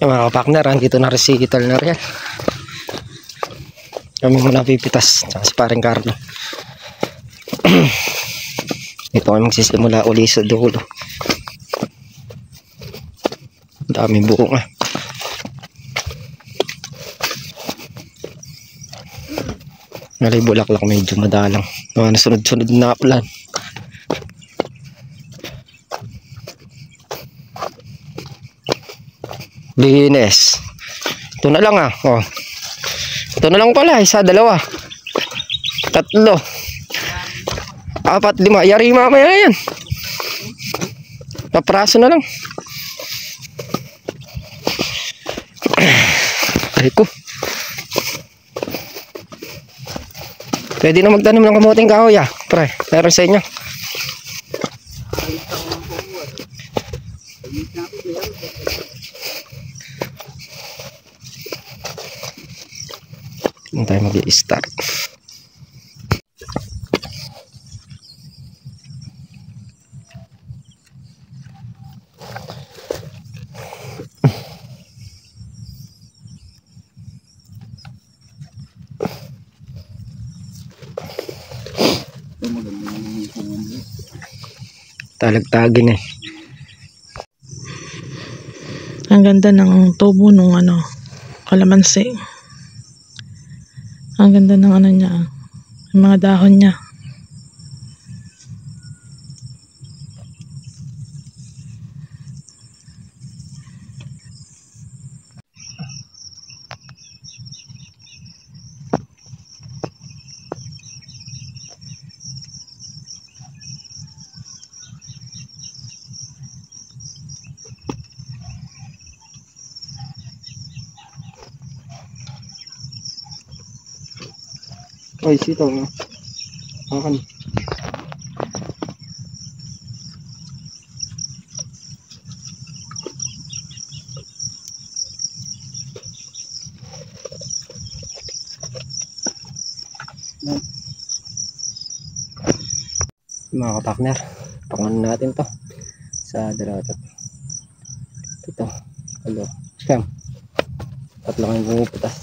Mga partner, andito na rin si Ital na rin. Kami muna pipitas, tsaka si paring Carlo. Ito kami magsisimula uli sa dulo. Daming bunga. Nalay bulaklak, medyo madalang. Mga nasunod-sunod na plan. Linis. Ito na lang oh. Ito na lang pala, isa, dalawa, tatlo, apat, lima. Yari mamaya yan. Papraso na lang. Ay ko. Pwede na magtanim ng kamuting kahoy pre. Meron sa inyo. Hindi tayo mag-i-start. Talagtagin Ang ganda ng tubo nung kalamansi. Ang ganda ng niya, yung mga dahon niya. Oy, sitaw na. Akan. Mga kapartner, pangalan natin to sa dalawatat. Ito, hello, scam. Tatlo kayong bumuputas.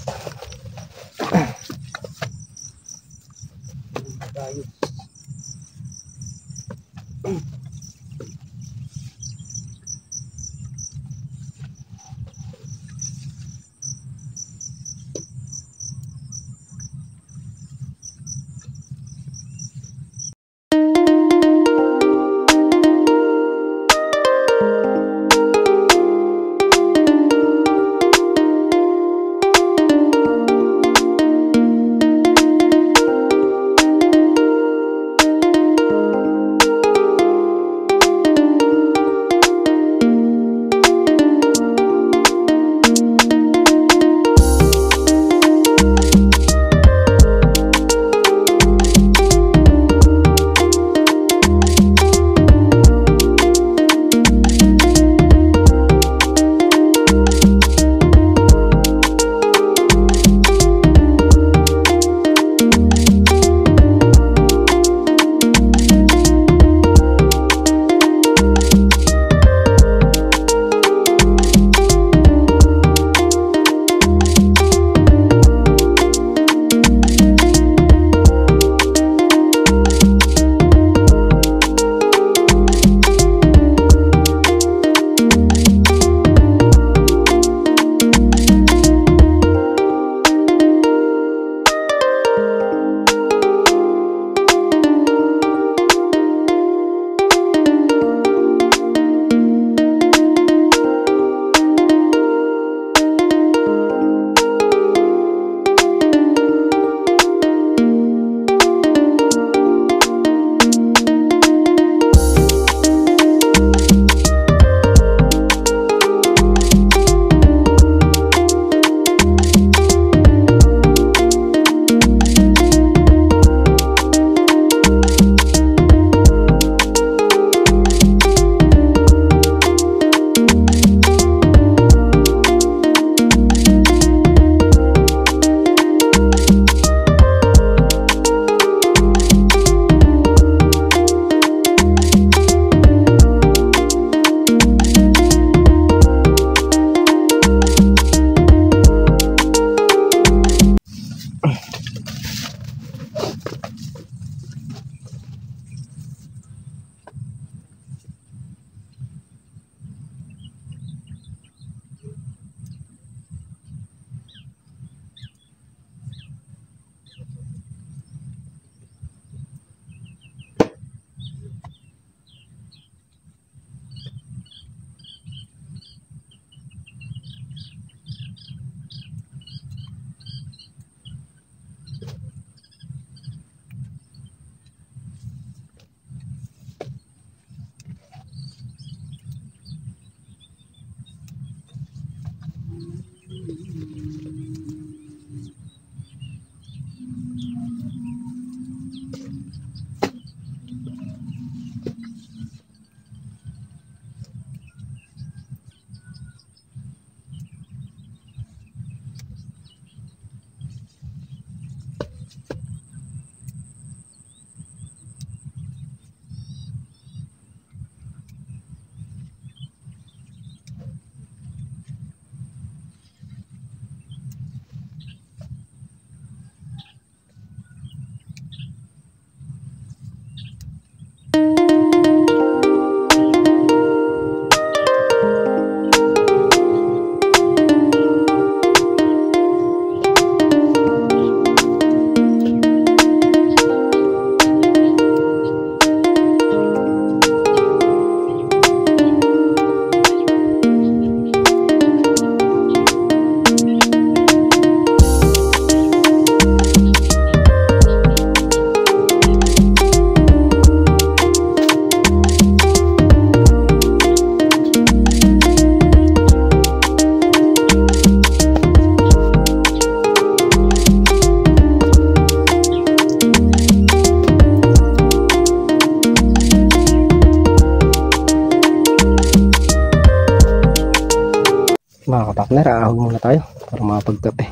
Mga kapakner, aahon muna tayo para makapagkape.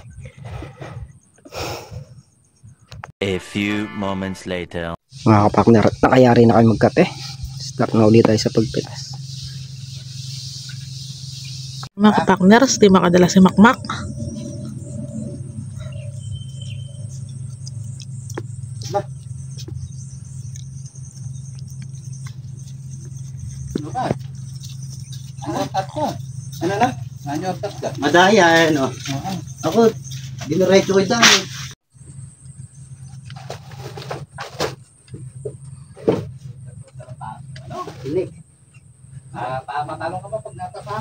A few moments later. Mga kapakner, nakayari na kayo magkape. Start na ulit tayo sa pagpitas. Mga kapakners, di makadala si Makmak. Ano na? Madaya, ano? Ako, dinurecho ko dyan. Hindi. Matalong ka ba pag natapa?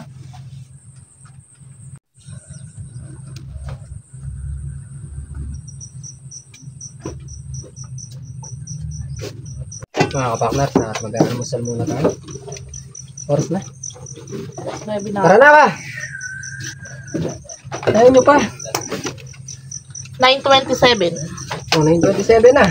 Mga kapakner, mag-almusal muna tayo. Oras na. Tara na ba? Tayo nyo pa. 9:27. Oh, 9:27 na.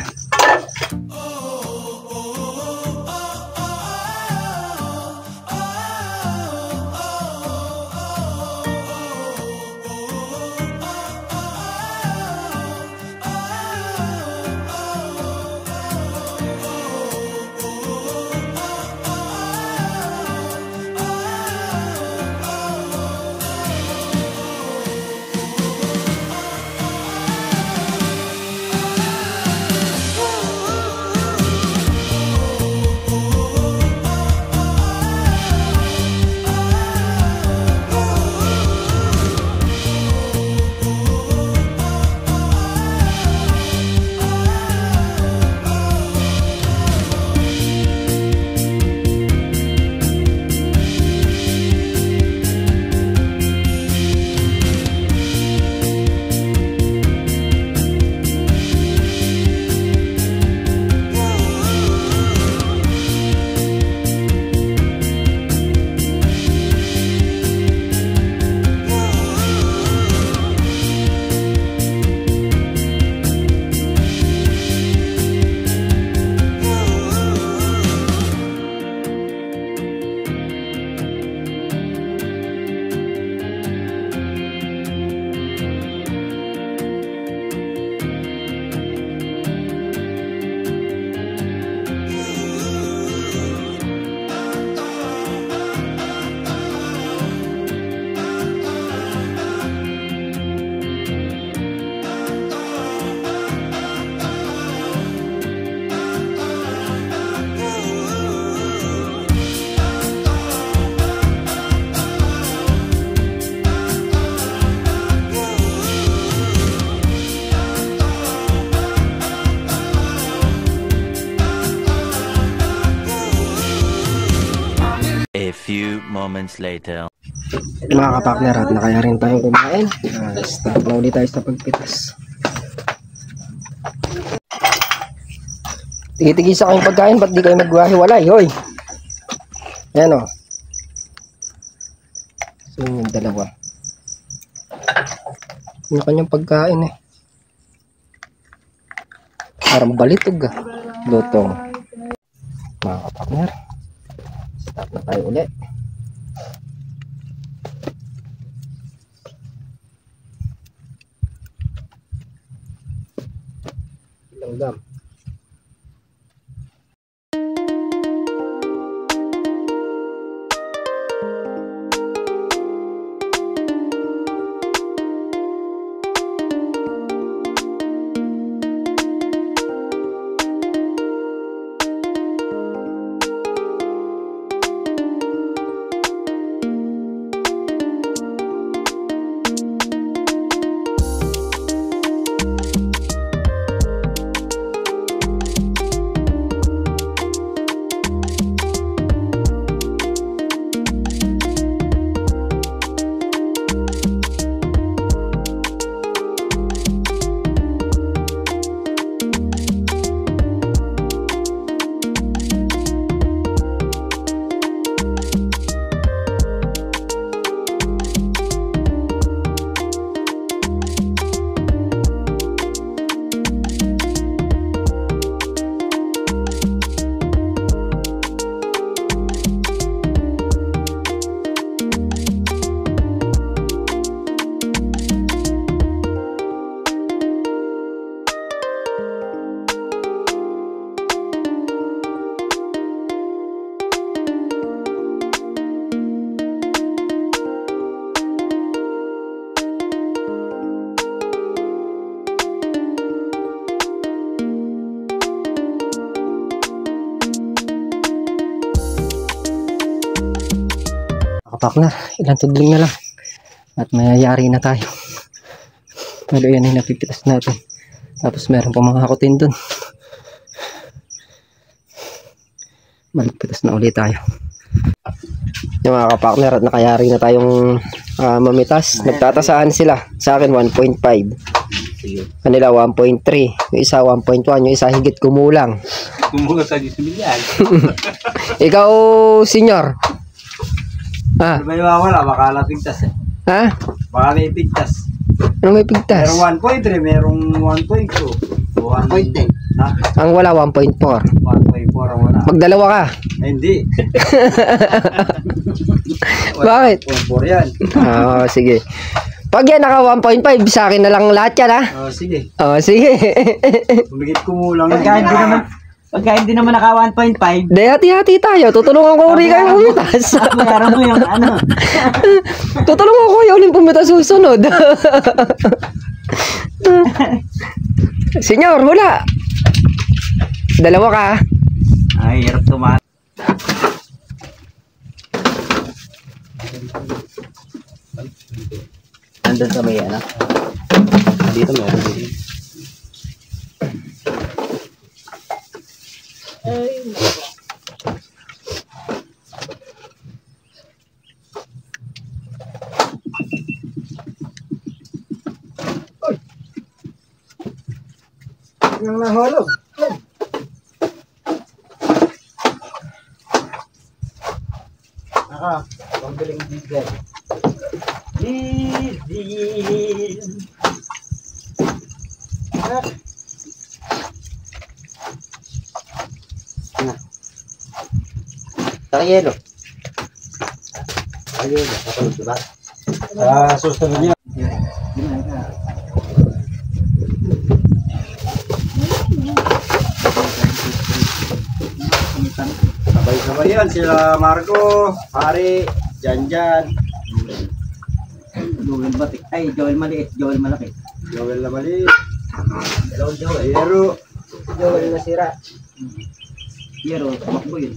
A few moments later. Mga kapakner, at nakaya rin tayong kumain. Start na ulit tayo sa pagpitas. Tigi-tigi sa kayong pagkain, ba't di kayo magwahiwalay? Hoy! Yan o. So yung dalawa. Yung kanyang pagkain eh. Parang balitog ah. Lutong. Mga kapakner, start na tayo ulit. Langgam. kapakner, ilang tudling na lang at mayayari na tayo. Pero yan ay napipitas natin. Tapos meron pa mga hakutin dun. Maligpitas na ulit tayo. Yung mga kapakner, at nakayari na tayong mamitas. Nagtatasaan sila. Sa akin 1.5. Kanila 1.3. Yung isa 1.1. Yung isa higit kumulang. Kumuha sa disbilyan. Ikaw, senior. Ha? Ano ba yung wala? Baka napigtas eh. Ha? Baka may pigtas. Ano may pigtas? Merong 1.3, merong 1.2. 1.10. Ha? Ang wala 1.4. 1.4 ang wala. Magdalawa ka. Ay, hindi. Bakit? 1.4 yan. Oo, sige. Pag yan naka 1.5, sa akin na lang lahat yan, ha? Sige. Sige. Bumigit kumulang. Pagka hindi naman naka 1.5, Di, hati-hati tayo. Tutulungan ko rin kayo pumitas. bayaran mo yung ano. Tutulungan ko kayo ulit pumitas susunod. Senyor, wala. Dalawa ka. Ay, hirap tumahan. Andun sa may ano? Dito meron dito. Yung nahulog. Pambiling bigay. Bibig. Yelo. Ayun, kapag diba? Susunod niya. Sabay-sabay yan, sila Marco, Pare, Janjan. Joel Batik. Ay, Joel maliit, Joel malaki. Joel na mali. Hello, Joel. Pero, Joel na sira. Pero, tumakbo yun.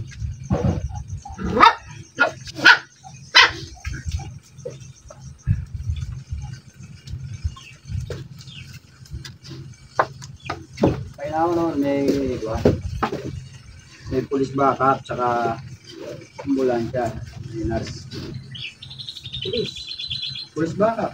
kailangan naman may police backup, tsaka ambulansya, may nurse. Police backup.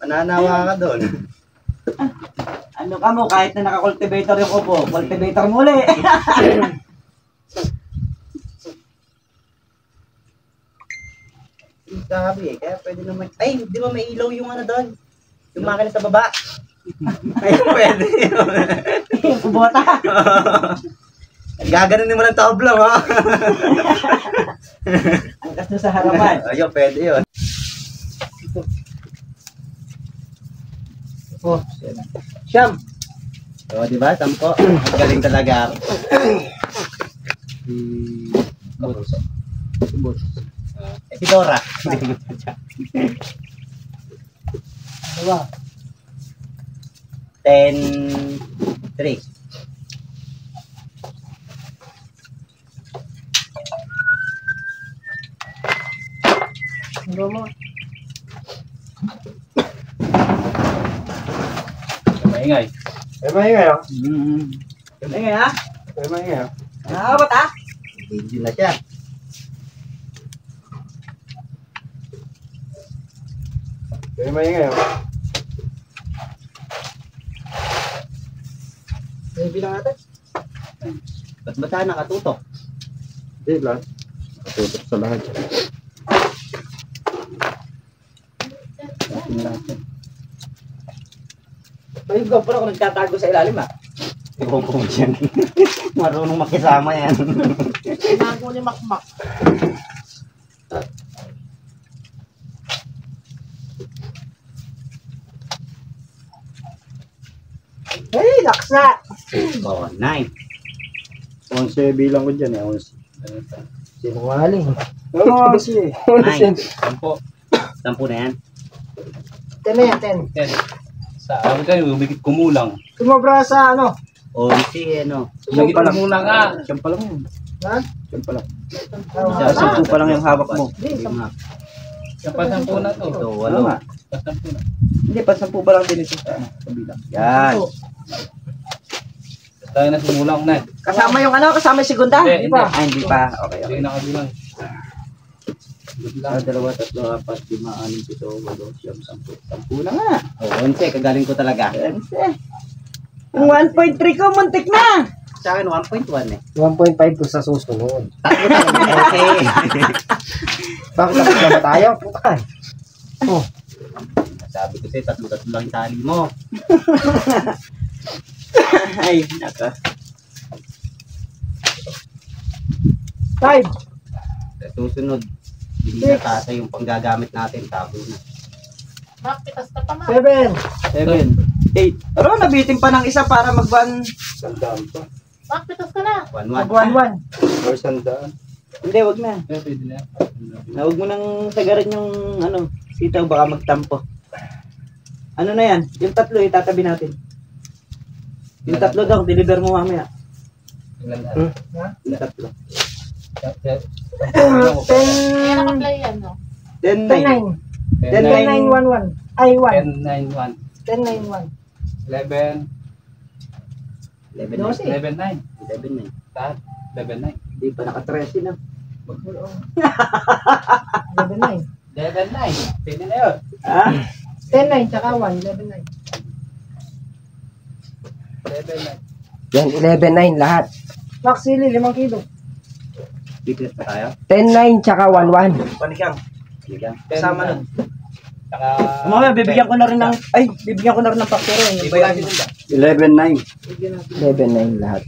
Mananawa ka doon. Ano ka mo, kahit na naka-cultivator yung upo, cultivator mo ulit. Sabi kaya pwede naman. Ay, di ba may ilaw yung ano doon? Yung makina sa baba. Ay, pwede. Yung kubota. Gaganon mo ng tablang, ha? Ang kasto sa harapan. Ayun, pwede yun. Oh, Siyam. So, di ba? 10. Ang galing talaga. Si Dora. Diba? 10-3. Maingay. Maingay, oh. Maingay ha? Maingay, oh. Nakakabot ha? Video na siya. Maingay, oh. Bilang natin. Ba't ba tayo nakatutok? Hindi lang. Nakatutok sa lahat. Ay, GoPro ako nagtatago sa ilalim ha? Ewan ko dyan. Marunong makisama yan. Tinago ni Makmak. Hey, laksa! Oh, 9. 11 bilang ko dyan, eh. 11. Sinungaling. Oo, 11. 9. 10 na yan. 10 na yan, 10. Sabi kayo, umikit kumulang. Sumobra sa ano? 11, ano. Umikit kumulang nga. Siyam pa lang yun. Ha? Siyam pa lang. Sa 10 pa lang yung hawak mo. Yung pasampu na to. Ito, 8. Pasampu na. Hindi, pa 10 pa lang din ito sa kabilang. Yan. Tayo na simulang na. Kasama yung ano? Kasama yung segunda? Hindi, pa. hindi. Ah, hindi pa. Okay, Hindi okay. na kabilang. Ah, 2, 3, 4, 5, 6, 7, 8, 9, 10. 10 na nga. Oh, 11. Kagaling ko talaga. 11. Yung 1.3 ko, muntik na. Sa akin, 1.1 eh. 1.5 ko sa susunod. Okay. Bakit kapag na tayo? Puta ka. Oh. Sabi ko sa'yo, 3 lang yung tali mo. Ay, naka. 5. Sa susunod, hindi na tasa yung panggagamit natin. Tabo na. Mak, pitas ka pa, Mak. 7. 7, 8. Pero nabitin pa ng isa para mag-1. Sandaan pa. Mak, pitas ka na. 1-1. Mag-1-1. Or sandaan. Hindi, wag na. Pwede na. Huwag mo nang sagarin yung ano, sitaw, baka magtampo. Ano na yan? Yung 3, itatabi natin. Yung 3 daw, deliver mo mamaya. Yung 3. Kaya naka-play yan, no? 10-9. 10-9-1-1. Ay, 1. 10-9-1. 10-9-1. 11. 11-9. 11-9. 11-9. Lahat. 11-9. Hindi pa naka-13 na. 11-9. 11-9. Pwede na yun. Ha? 10-9 tsaka 1. 11-9. 11-9. Yan, 11-9 lahat. Maxili, 5 kilo. Biglas pa tayo. 10-9 tsaka 1-1. Panigang. Panigang. Kasama nun. Saka... Mamaya, bibigyan ko na rin ng, bibigyan ko na rin ng paktero. 11-9 lahat.